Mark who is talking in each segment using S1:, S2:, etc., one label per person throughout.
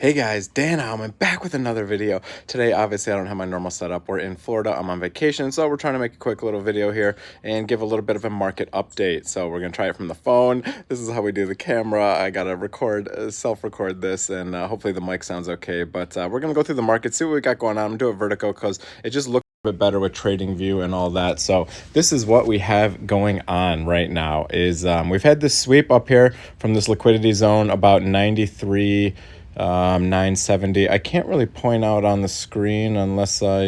S1: Hey guys, Dan Heilman back with another video. Today, obviously, I don't have my normal setup. We're in Florida. I'm on vacation, so we're trying to make a quick little video here and give a little bit of a market update. So we're going to try it from the phone. This is how we do the camera. I got to self-record this, and hopefully the mic sounds okay. But we're going to go through the market, see what we got going on. I'm doing vertical because it just looks a bit better with trading view and all that. So this is what we have going on right now is we've had this sweep up here from this liquidity zone about 93 970. I can't really point out on the screen unless I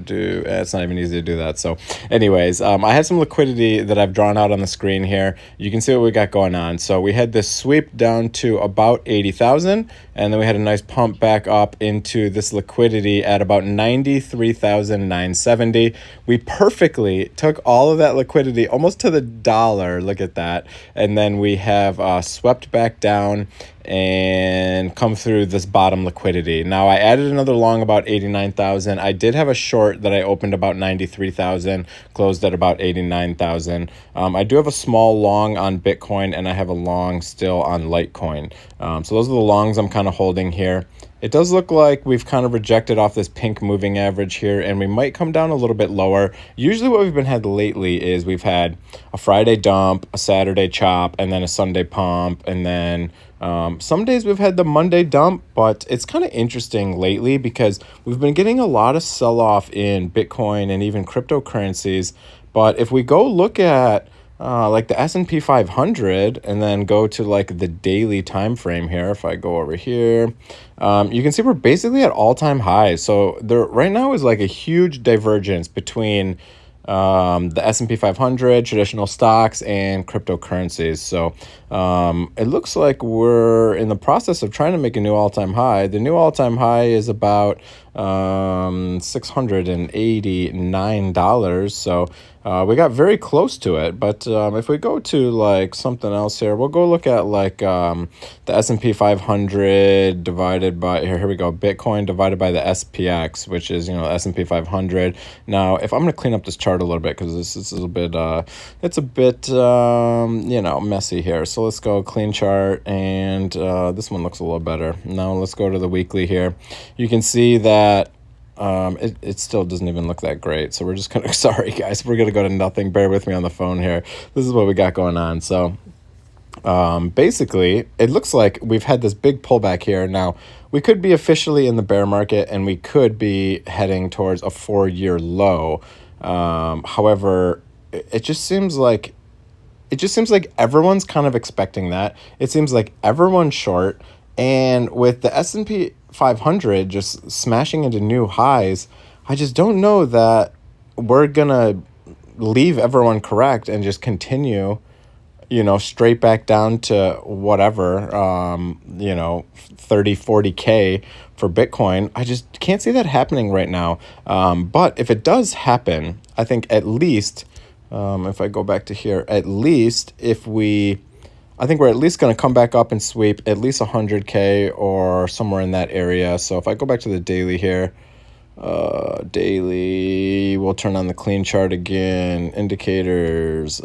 S1: do. It's not even easy to do that. So anyways, I have some liquidity that I've drawn out on the screen here. You can see what we got going on. So we had this sweep down to about 80,000, and then we had a nice pump back up into this liquidity at about 93,970. We perfectly took all of that liquidity almost to the dollar. Look at that. And then we have swept back down and come through this bottom liquidity. Now I added another long about 89,000. I did have a short that I opened about 93,000, closed at about 89,000. I do have a small long on Bitcoin, and I have a long still on Litecoin. So those are the longs I'm kind of holding here. It does look like we've kind of rejected off this pink moving average here, and we might come down a little bit lower. Usually what we've been had lately is we've had a Friday dump, a Saturday chop, and then a Sunday pump, and then some days we've had the Monday dump. But it's kind of interesting lately because we've been getting a lot of sell-off in Bitcoin and even cryptocurrencies. But if we go look at like the S&P 500 and then go to like the daily time frame here, if I go over here, you can see we're basically at all-time highs. So there right now is like a huge divergence between the S&P 500, traditional stocks, and cryptocurrencies. So it looks like we're in the process of trying to make a new all-time high. The new all-time high is about $689. So we got very close to it. But if we go to like something else here, we'll go look at like the S&P 500 divided by here we go, Bitcoin divided by the SPX, which is, you know, S&P 500. Now if I'm going to clean up this chart a little bit because this is a bit it's a bit you know, messy here. So let's go clean chart, and this one looks a little better. Now let's go to the weekly here. You can see that it still doesn't even look that great. So we're just gonna, sorry guys, we're gonna go to nothing. Bear with me on the phone here. This is what we got going on. So basically it looks like we've had this big pullback here. Now we could be officially in the bear market, and we could be heading towards a 4-year low. However, it just seems like everyone's kind of expecting that. It seems like everyone's short, and with the S&P 500 just smashing into new highs, I just don't know that we're gonna leave everyone correct and just continue, you know, straight back down to whatever, you know, 40K for Bitcoin. I just can't see that happening right now. But if it does happen, I think at least, if I go back to here, at least I think we're at least going to come back up and sweep at least 100K or somewhere in that area. So if I go back to the daily here, daily, we'll turn on the clean chart again, indicators,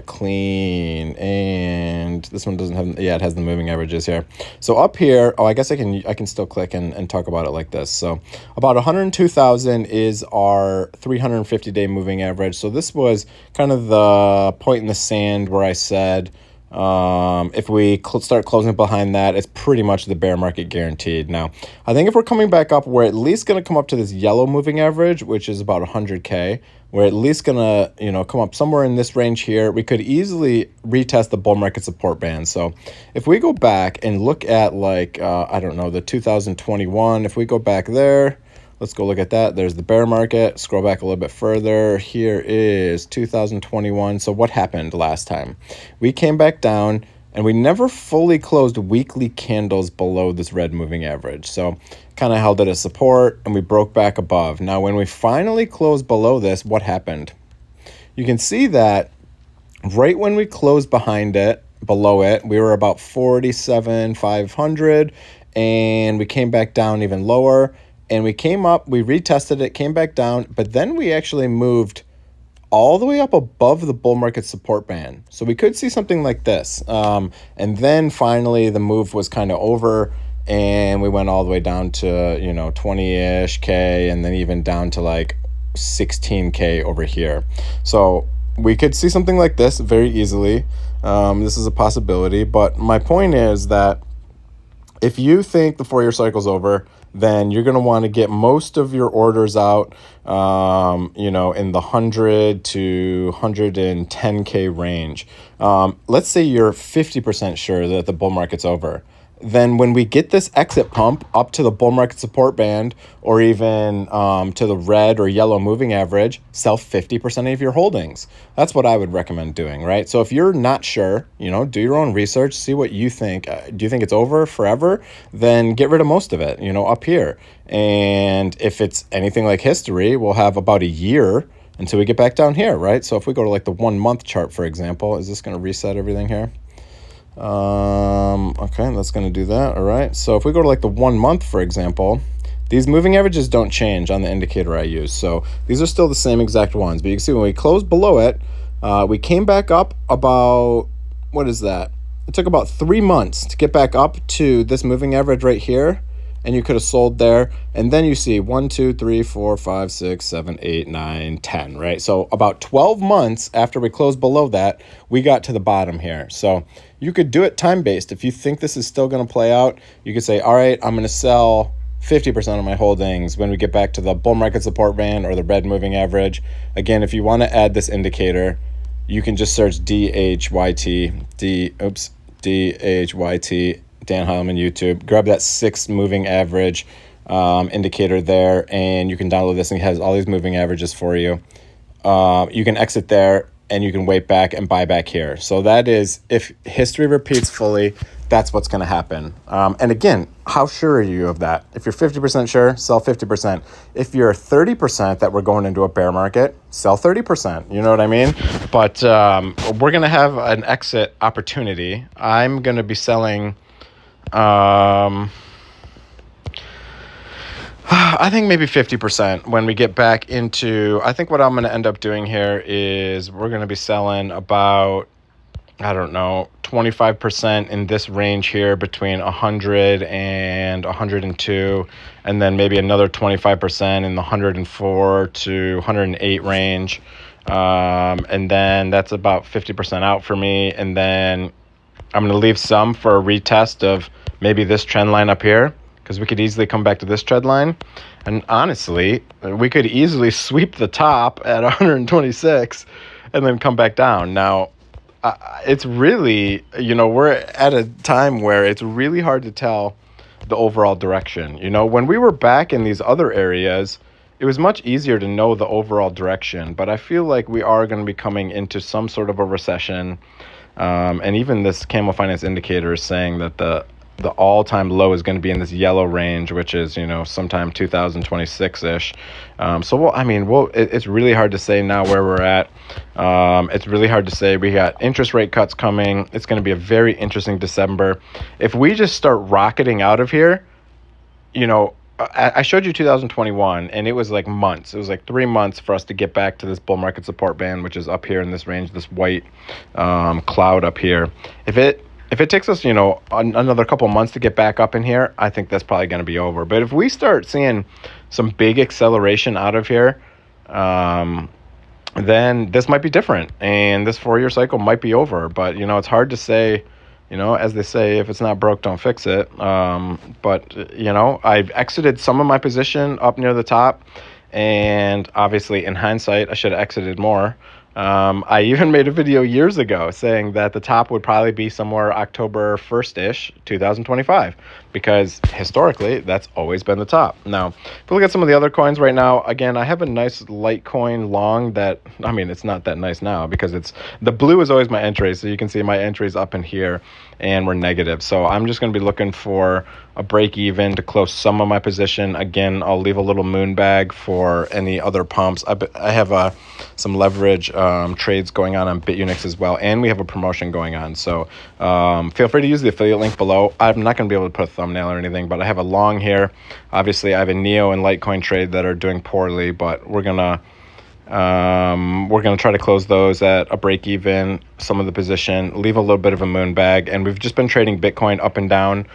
S1: clean, and this one doesn't have, yeah, it has the moving averages here. So up here, I guess I can still click and talk about it like this. So about 102,000 is our 350-day moving average. So this was kind of the point in the sand where I said, if we start closing behind that, it's pretty much the bear market guaranteed. Now, I think if we're coming back up, we're at least going to come up to this yellow moving average, which is about 100K. We're at least going to, you know, come up somewhere in this range here. We could easily retest the bull market support band. So if we go back and look at like, I don't know, the 2021, if we go back there, let's go look at that. There's the bear market. Scroll back a little bit further. Here is 2021. So what happened last time? We came back down, and we never fully closed weekly candles below this red moving average. So kind of held it as support, and we broke back above. Now, when we finally closed below this, what happened? You can see that right when we closed behind it, below it, we were about 47,500, and we came back down even lower. And we came up, we retested it, came back down, but then we actually moved all the way up above the bull market support band. So we could see something like this. And then finally the move was kind of over and we went all the way down to, 20-ish K and then even down to like 16K over here. So we could see something like this very easily. This is a possibility. But my point is that if you think the 4-year cycle's over, then you're going to want to get most of your orders out, in the 100 to 110K range. Let's say you're 50% sure that the bull market's over. Then when we get this exit pump up to the bull market support band or even to the red or yellow moving average, sell 50% of your holdings. That's what I would recommend doing, right? So if you're not sure, do your own research, see what you think. Do you think it's over forever? Then get rid of most of it, up here. And if it's anything like history, we'll have about a year until we get back down here, right? So if we go to like the 1 month chart, for example, is this going to reset everything here? Okay, that's going to do that. All right. So if we go to like the 1 month, for example, these moving averages don't change on the indicator I use. So these are still the same exact ones, but you can see when we closed below it, we came back up about, what is that? It took about 3 months to get back up to this moving average right here. And you could have sold there. And then you see 1, 2, 3, 4, 5, 6, 7, 8, 9, 10, right? So about 12 months after we closed below that, we got to the bottom here. So you could do it time-based. If you think this is still going to play out, you could say, all right, I'm going to sell 50% of my holdings when we get back to the bull market support band or the red moving average. Again, if you want to add this indicator, you can just search DHYT, DHYT, Dan Heilman YouTube. Grab that 6 moving average indicator there, and you can download this, and it has all these moving averages for you. You can exit there, and you can wait back and buy back here. So that is, if history repeats fully, that's what's going to happen. And again, how sure are you of that? If you're 50% sure, sell 50%. If you're 30% that we're going into a bear market, sell 30%. You know what I mean? But we're going to have an exit opportunity. I'm going to be selling... I think maybe 50% when we get back into, I think what I'm going to end up doing here is we're going to be selling about, 25% in this range here between 100 and 102, and then maybe another 25% in the 104 to 108 range. And then that's about 50% out for me. And then I'm going to leave some for a retest of maybe this trend line up here, because we could easily come back to this trend line. And honestly, we could easily sweep the top at 126 and then come back down. Now, it's really, we're at a time where it's really hard to tell the overall direction. When we were back in these other areas, it was much easier to know the overall direction. But I feel like we are going to be coming into some sort of a recession. And even this Camel Finance indicator is saying that the all-time low is going to be in this yellow range, which is, sometime 2026-ish. It's really hard to say now where we're at. It's really hard to say. We got interest rate cuts coming. It's going to be a very interesting December. If we just start rocketing out of here, I showed you 2021, and it was like months. It was like 3 months for us to get back to this bull market support band, which is up here in this range, this white cloud up here. If it takes us, another couple months to get back up in here, I think that's probably going to be over. But if we start seeing some big acceleration out of here, then this might be different, and this 4-year cycle might be over. But, it's hard to say, as they say, if it's not broke, don't fix it. But I've exited some of my position up near the top, and obviously in hindsight, I should have exited more. I even made a video years ago saying that the top would probably be somewhere October 1st-ish, 2025, because historically, that's always been the top. Now, if we look at some of the other coins right now, again, I have a nice Litecoin long that, it's not that nice now because the blue is always my entry, so you can see my entries up in here, and we're negative. So I'm just going to be looking for a break even to close some of my position. Again, I'll leave a little moon bag for any other pumps. I have some leverage trades going on Bitunix as well, and we have a promotion going on. So feel free to use the affiliate link below. I'm not going to be able to put a thumbnail or anything, but I have a long here. Obviously, I have a Neo and Litecoin trade that are doing poorly, but we're going to We're going to try to close those at a break even, some of the position, leave a little bit of a moon bag, and we've just been trading Bitcoin up and down.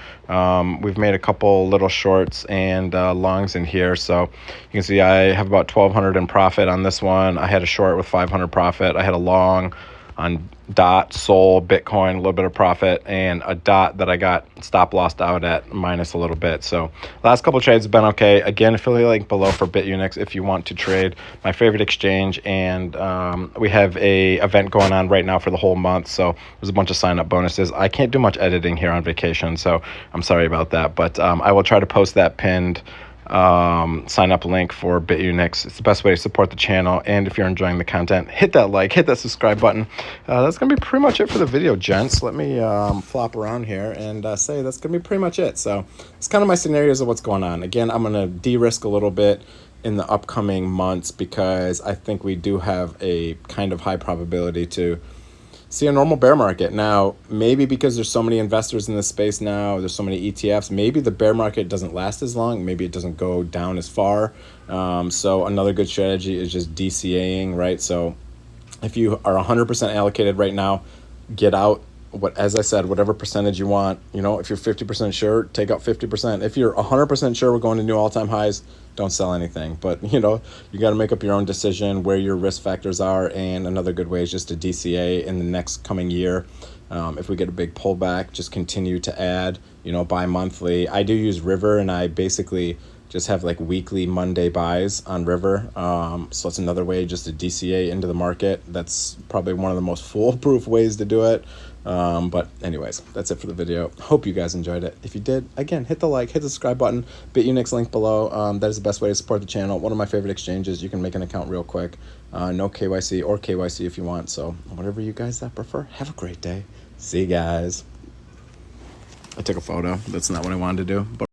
S1: We've made a couple little shorts and longs in here, so you can see I have about 1,200 in profit on this one. I had a short with 500 profit. I had a long on DOT, Sol, Bitcoin, a little bit of profit, and a DOT that I got stop lossed out at minus a little bit. So last couple of trades have been okay. Again, affiliate link below for Bitunix if you want to trade, my favorite exchange. And we have a event going on right now for the whole month, so there's a bunch of sign up bonuses. I can't do much editing here on vacation, so I'm sorry about that, but I will try to post that pinned sign up link for Bitunix. It's the best way to support the channel, and if you're enjoying the content, hit that like, hit that subscribe button. That's gonna be pretty much it for the video, gents. Let me flop around here and say that's gonna be pretty much it. So it's kind of my scenarios of what's going on. Again, I'm gonna de-risk a little bit in the upcoming months because I think we do have a kind of high probability to see a normal bear market. Now, maybe because there's so many investors in this space now, there's so many ETFs, maybe the bear market doesn't last as long, maybe it doesn't go down as far. So another good strategy is just DCAing, right? So if you are 100% allocated right now, get out, as I said, whatever percentage you want. You know, if you're 50% sure, take out 50%. If you're 100% sure we're going to new all-time highs, don't sell anything. But, you know, you got to make up your own decision where your risk factors are. And another good way is just to DCA in the next coming year. If we get a big pullback, just continue to add, you know, buy monthly. I do use River, and I basically just have like weekly Monday buys on River. So it's another way just to DCA into the market. That's probably one of the most foolproof ways to do it. But anyways, that's it for the video. Hope you guys enjoyed it. If you did, again, hit the like, hit the subscribe button, Bitunix link below. That is the best way to support the channel. One of my favorite exchanges. You can make an account real quick. No KYC or KYC if you want. So whatever you guys prefer, have a great day. See you guys. I took a photo. That's not what I wanted to do, but